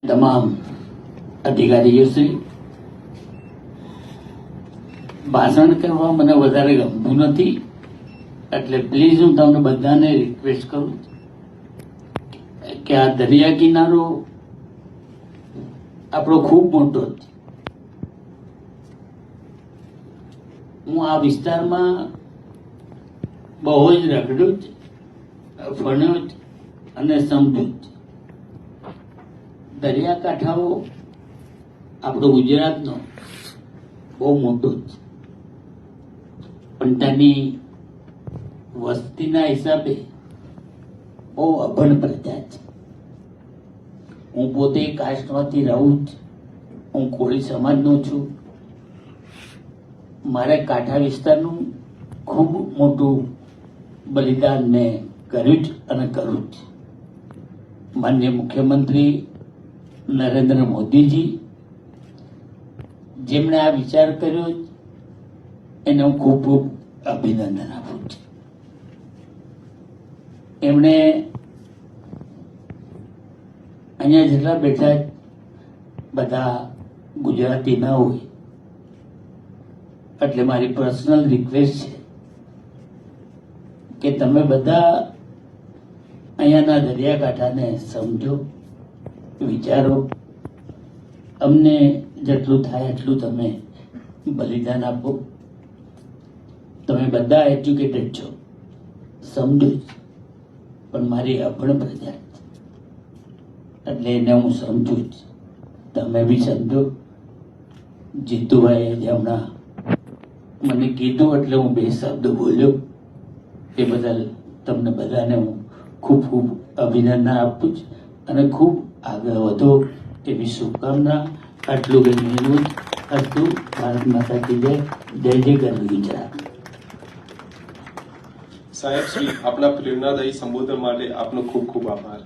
તમામ અધિકારીઓ શ્રી, ભાષણ કરવા મને વધારે ગમતું નથી, એટલે પ્લીઝ હું તમને બધાને રિક્વેસ્ટ કરું કે આ દરિયા કિનારો આપણો ખૂબ મોટો છે. હું આ વિસ્તારમાં બહુ જ રખડ્યો જ, ફણ્યો જ અને સમજ્યો જ. દરિયાકાંઠાઓ આપણો ગુજરાતનો બહુ મોટો છે, પણ તેની વસ્તીના હિસાબે બહુ અભણ પ્રજા છે. હું પોતે કાસ્ટમાંથી રહું જ, હું કોળી સમાજનો છું. મારે કાંઠા વિસ્તારનું ખૂબ મોટું બલિદાન મેં કર્યું જ અને કરું જ. માનનીય મુખ્યમંત્રી નરેન્દ્ર મોદીજી જેમણે આ વિચાર કર્યો એને હું ખૂબ ખૂબ અભિનંદન આપું છું. એમણે અહીંયા જેટલા બેઠા બધા ગુજરાતી ના હોય, એટલે મારી પર્સનલ રિક્વેસ્ટ છે કે તમે બધા અહીંયાના દરિયાકાંઠાને સમજો, વિચારો. અમને જેટલું થાય એટલું તમે બલિદાન આપો. તમે બધા એજ્યુકેટેડ છો, સમજો, પણ મારી અભણ પ્રજા એટલે એને હું સમજુ જ. તમે બી સમજો. જીતુભાઈએ જે હમણાં મને કીધું એટલે હું 2 શબ્દ બોલ્યો, એ બદલ તમને બધાને હું ખૂબ ખૂબ અભિનંદન આપું છું અને ખૂબ આગળ વધો એવી શુભકામના. આટલું ગણેલું હતું. ભારત માતા કી જય. જય જય ગરવી ગુજરાત. સાહેબ શ્રી, આપના પ્રેરણાદાયી સંબોધન માટે આપનો ખૂબ ખૂબ આભાર.